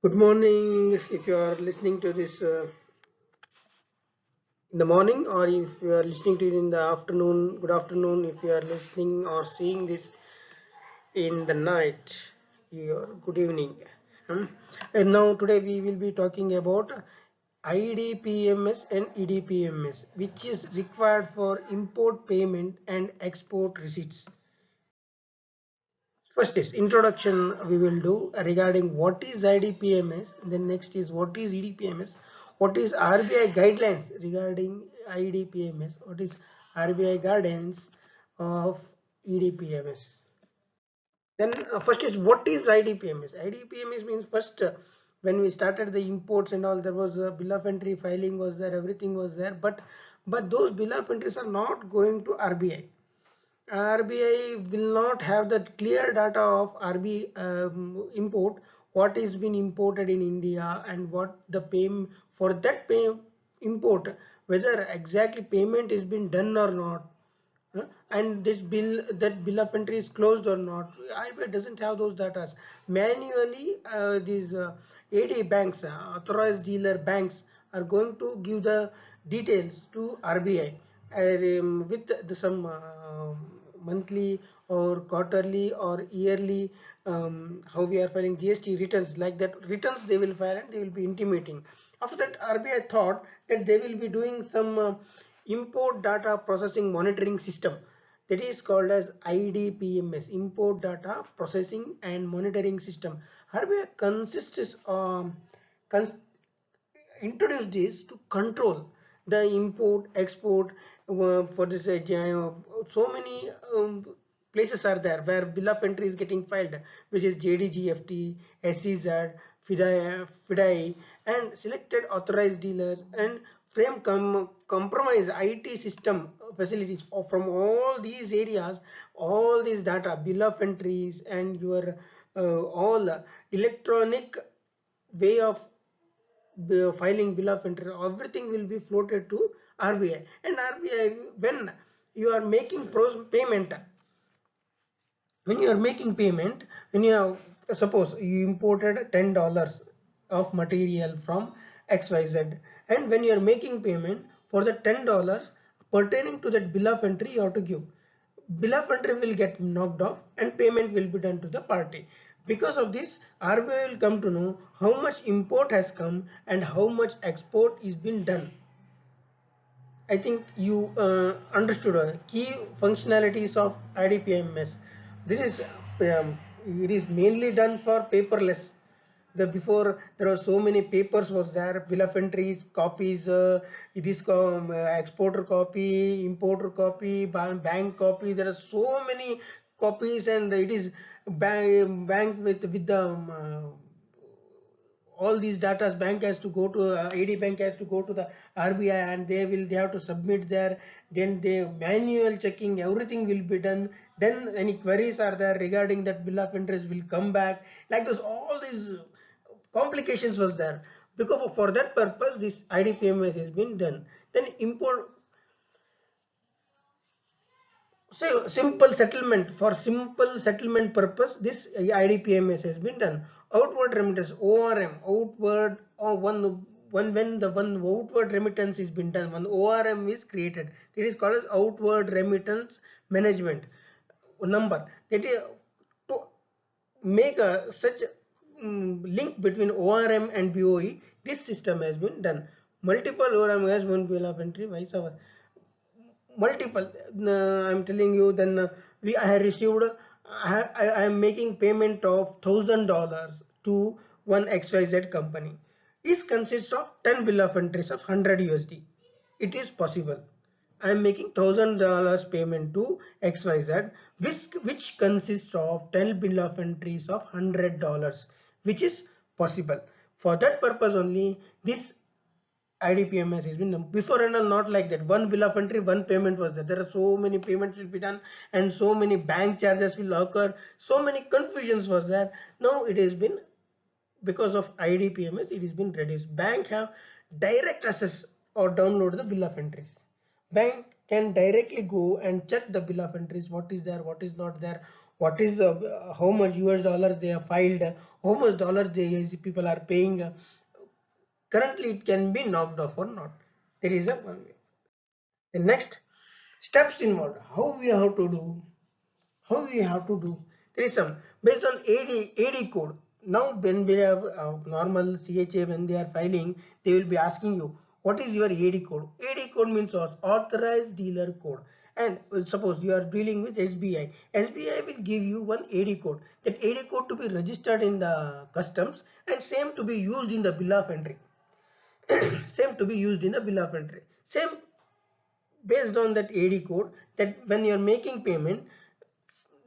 Good morning. If you are listening to this in the morning, or if you are listening to it in the afternoon, good afternoon. If you are listening or seeing this in the night, your good evening. Hmm. And now today we will be talking about IDPMS and EDPMS, which is required for import payment and export receipts. First is introduction we will do regarding what is IDPMS, then next is what is EDPMS, what is RBI guidelines regarding IDPMS, what is RBI guidance of EDPMS. Then first is what is IDPMS. IDPMS means first when we started the imports and all, there was a bill of entry filing was there, everything was there, but those bill of entries are not going to RBI. RBI will not have that clear data of RBI import, what is been imported in India and what the payment for that import, whether exactly payment is been done or not, and this bill of entry is closed or not. RBI doesn't have those data. Manually, these AD banks, authorized dealer banks, are going to give the details to RBI with some monthly or quarterly or yearly, how we are filing GST returns, like that returns they will file and they will be intimating. After that, RBI thought that they will be doing some import data processing monitoring system, that is called as IDPMS, import data processing and monitoring system. RBI consists cons introduce this to control the import export for this so many places are there where bill of entry is getting filed, which is JDGFT, SEZ, FIDI, and selected authorized dealers and frame compromise IT system facilities from all these areas. All these data, bill of entries, and your all electronic way of filing bill of entry, everything will be floated to RBI. And RBI, when you are making payment, when you are making payment, when you have, suppose you imported $10 of material from XYZ, and when you are making payment for the $10 pertaining to that bill of entry, you have to give. Bill of entry will get knocked off and payment will be done to the party. Because of this, RBI will come to know how much import has come and how much export is being done. I think you understood key functionalities of IDPMS. This is it is mainly done for paperless. The before there were so many papers was there, bill of entries, copies, it is exporter copy, importer copy, bank copy. There are so many copies, and it is bank with the all these data bank has to go to AD bank has to go to the RBI, and they have to submit there. Then they manual checking, everything will be done. Then any queries are there regarding that bill of interest will come back, like this. All these complications was there. Because for that purpose this IDPMS has been done. Then import, so simple settlement, for simple settlement purpose, this IDPMS has been done. Outward remittance, ORM, outward, or one when the one outward remittance is been done, one ORM is created. It is called as outward remittance management number. That is to make a such link between ORM and BOE. This system has been done. Multiple ORM has one bill of entry, vice versa, multiple. I'm telling you, then I have received, I am making payment of $1,000 to one XYZ company. This consists of 10 bill of entries of 100 USD. It is possible. I am making $1,000 payment to XYZ, which consists of 10 bill of entries of $100, which is possible. For that purpose only, this IDPMS has been done. Before and all, not like that. One bill of entry, one payment was there. There are so many payments will be done, and so many bank charges will occur. So many confusions was there. Now it has been, because of IDPMS, it has been reduced. Bank have direct access or download the bill of entries. Bank can directly go and check the bill of entries, what is there, what is not there, what is the how much US dollars they have filed, how much dollars they people are paying. Currently it can be knocked off or not. There is a one way. The next steps involved, how we have to do. There is some based on AD code. Now when we have normal CHA, when they are filing, they will be asking you what is your AD code. AD code means authorized dealer code. And suppose you are dealing with SBI, SBI will give you one AD code. That AD code to be registered in the customs and same to be used in the bill of entry. Same to be used in the bill of entry. Same based on that AD code, that when you are making payment,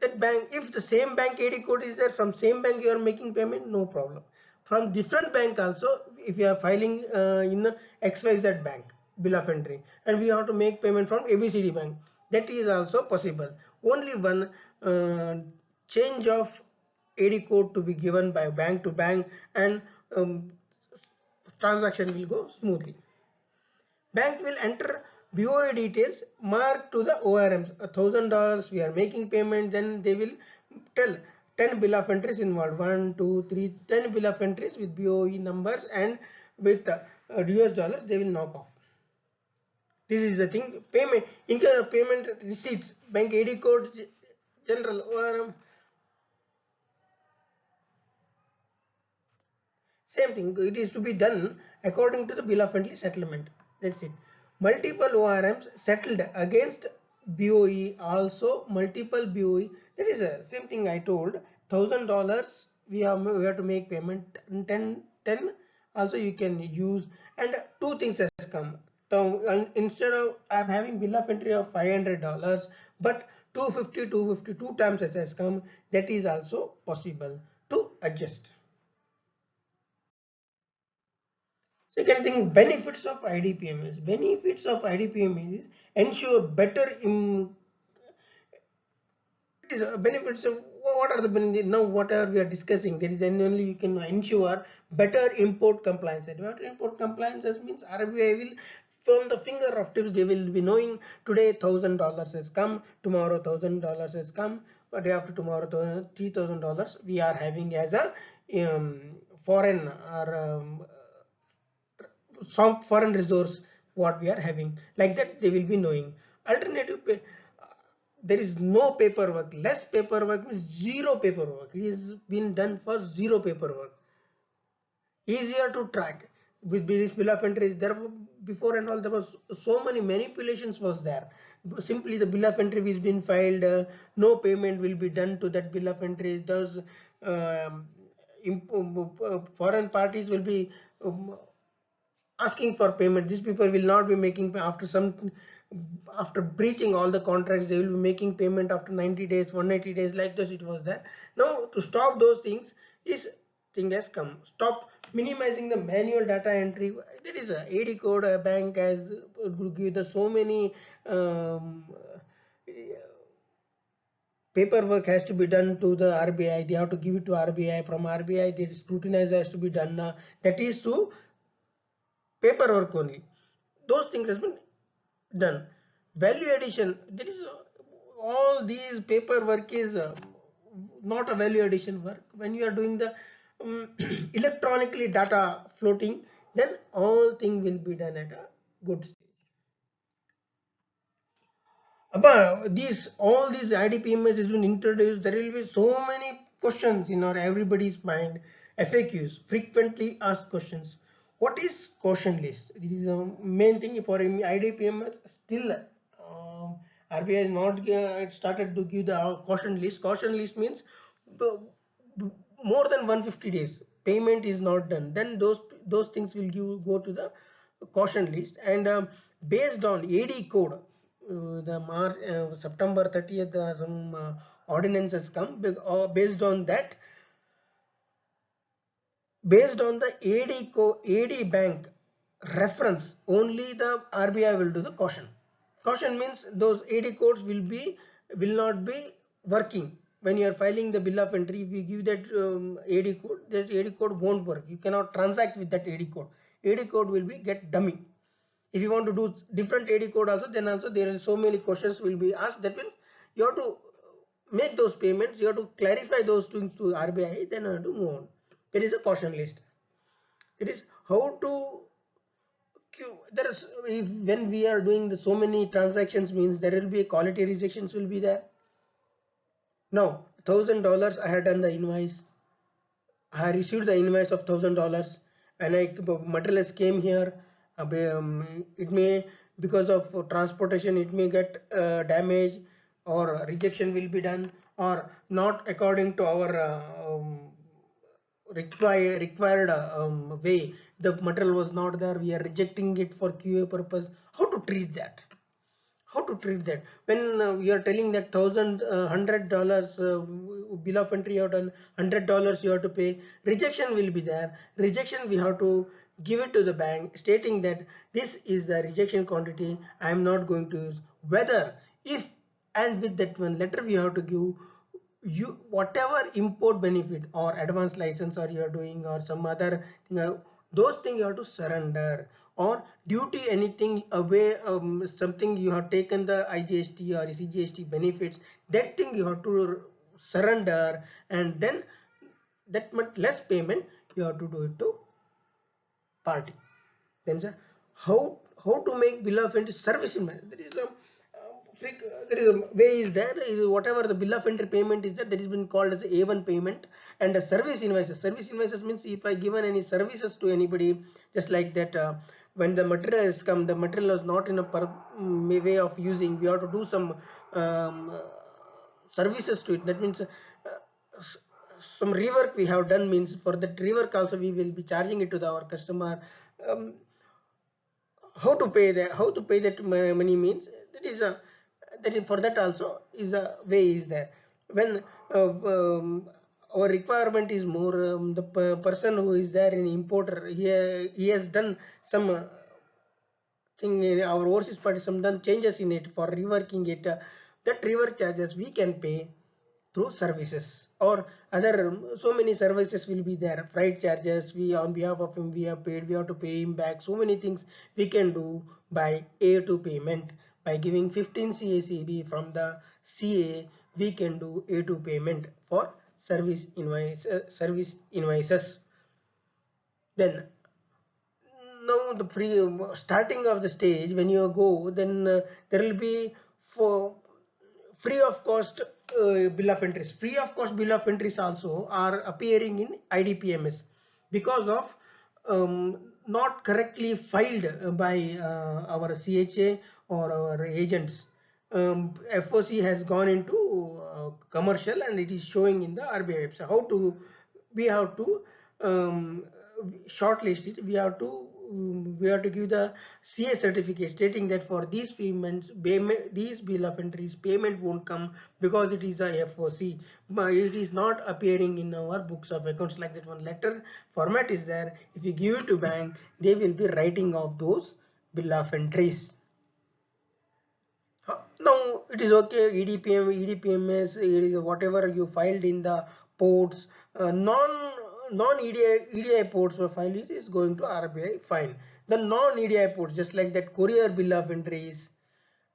that bank, if the same bank AD code is there, from same bank you are making payment, no problem. From different bank also, if you are filing in XYZ bank bill of entry and we have to make payment from ABCD bank, that is also possible. Only one change of AD code to be given by bank to bank, and transaction will go smoothly. Bank will enter BOI details marked to the ORMs. $1,000 we are making payment, then they will tell 10 bill of entries involved. 1, 2, 3, 10 bill of entries with BOE numbers, and with US dollars they will knock off. This is the thing. Payment, income of payment receipts, bank AD code, general ORM. Same thing, it is to be done according to the bill of entry settlement. That's it. Multiple ORMs settled against BOE, also multiple BOE. That is the same thing I told. $1,000 we have to make payment. 10 also you can use, and two things has come. So instead of I'm having bill of entry of $500, but 250 two times has come. That is also possible to adjust. Second thing, benefits of IDPMS. Benefits of IDPMS is ensure better it is benefits of what are the benefits now, whatever we are discussing, there is then only you can ensure better import compliance. And better import compliance means RBI will, from the finger of tips, they will be knowing today $1,000 has come, tomorrow $1,000 has come, but day after tomorrow $3,000 we are having as a foreign or some foreign resource what we are having, like that they will be knowing. Alternative pay, there is no paperwork. Less paperwork means zero paperwork. It is been done for zero paperwork. Easier to track with this bill of entries. There before and all there was so many manipulations was there. Simply the bill of entry is been filed, no payment will be done to that bill of entries. Those foreign parties will be asking for payment. These people will not be making after breaching all the contracts, they will be making payment after 90 days, 180 days, like this it was there. Now to stop those things, this thing has come. Stop minimizing the manual data entry. There is a AD code, a bank has give the so many paperwork has to be done to the RBI. They have to give it to RBI. From RBI, the scrutinize has to be done. That is to paperwork only. Those things has been done. Value addition, there is all these paperwork is not a value addition work. When you are doing the electronically data floating, then all thing will be done at a good stage. But these all these IDPMS has been introduced, there will be so many questions in our everybody's mind. FAQs, frequently asked questions. What is caution list? This is the main thing for IDPMS. Still, RBI has not started to give the caution list. Caution list means more than 150 days payment is not done, then those things will go to the caution list. And based on AD code, the March September 30th some ordinance has come. Based on that, based on the AD bank reference, only the RBI will do the caution. Caution means those AD codes will not be working. When you are filing the bill of entry, if you give that AD code, that AD code won't work. You cannot transact with that AD code. AD code will be get dummy. If you want to do different AD code also, then also there are so many questions will be asked, that will you have to make those payments, you have to clarify those things to RBI, then you have to move on. There is a caution list. It is how to there is, if when we are doing so many transactions, means there will be quality rejections will be there. Now $1,000 I had done the invoice, I received the invoice of $1,000 and materials came here. It may, because of transportation, it may get damaged, or rejection will be done, or not according to our required way. The material was not there. We are rejecting it for QA purpose. How to treat that? How to treat that when you are telling that $100 bill of entry, you have done $100 you have to pay, rejection will be there. Rejection we have to give it to the bank stating that this is the rejection quantity, I am not going to use. Whether if, and with that one letter we have to give you whatever import benefit or advance license or you are doing, or some other thing, those things you have to surrender, or duty anything away, something you have taken the IGST or CGST benefits, that thing you have to surrender, and then that much less payment you have to do it to party. Then sir, how to make bill of entry service in there is a there is a way is there is whatever the bill of entry payment is that is been called as A1 payment, and a service invoices. Service invoices means if I given any services to anybody, just like that, when the material has come, the material is not in a way of using, we have to do some um, uh, services to it. That means some rework we have done, means for that rework also we will be charging it to our customer. um, how to pay that money, means that is a, that is, for that also is a way is there. When our requirement is more, the person who is there in importer, he has done some thing in our overseas party, some done changes in it for reworking it, that rework charges we can pay through services, or other so many services will be there. Freight charges, we on behalf of him we have paid, we have to pay him back. So many things we can do by A2 payment. By giving 15 CACB from the CA, we can do A2 payment for service invoices. Then now the starting of the stage, when you go, then there will be for free of cost bill of entries. Free of cost bill of entries also are appearing in IDPMS because of not correctly filed by our CHA or our agents. FOC has gone into commercial and it is showing in the RBI website. How to, we have to um, shortlist it. We have to give the CA certificate stating that for these payments, these bill of entries, payment won't come because it is a FOC. But it is not appearing in our books of accounts, like that one letter format is there. If you give it to bank, they will be writing off those bill of entries. Now it is okay. EDPMS, it is whatever you filed in the ports, non EDI ports were filed, it is going to RBI, fine. The non EDI ports, just like that courier bill of entries,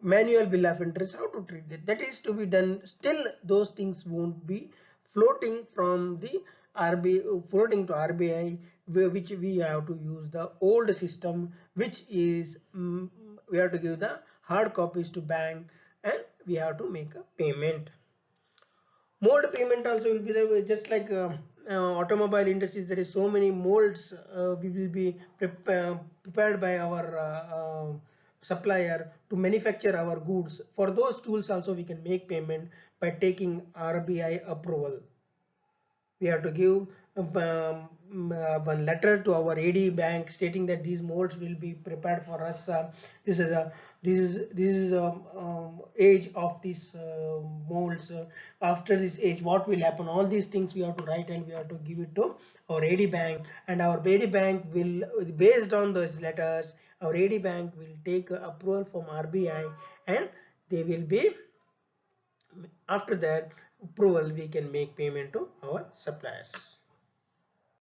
manual bill of entries, how to treat it, that is to be done. Still those things won't be floating from the RBI, floating to RBI, which we have to use the old system, which is we have to give the hard copies to bank and we have to make a payment. Mold payment also will be there, just like automobile industries. There is so many molds we will be prepared by our supplier to manufacture our goods. For those tools also we can make payment by taking RBI approval. We have to give one letter to our AD bank stating that these molds will be prepared for us. This is a age of these molds. After this age, what will happen? All these things we have to write and we have to give it to our AD bank, and our AD bank will, based on those letters, our AD bank will take approval from RBI, and they will be, after that approval we can make payment to our suppliers.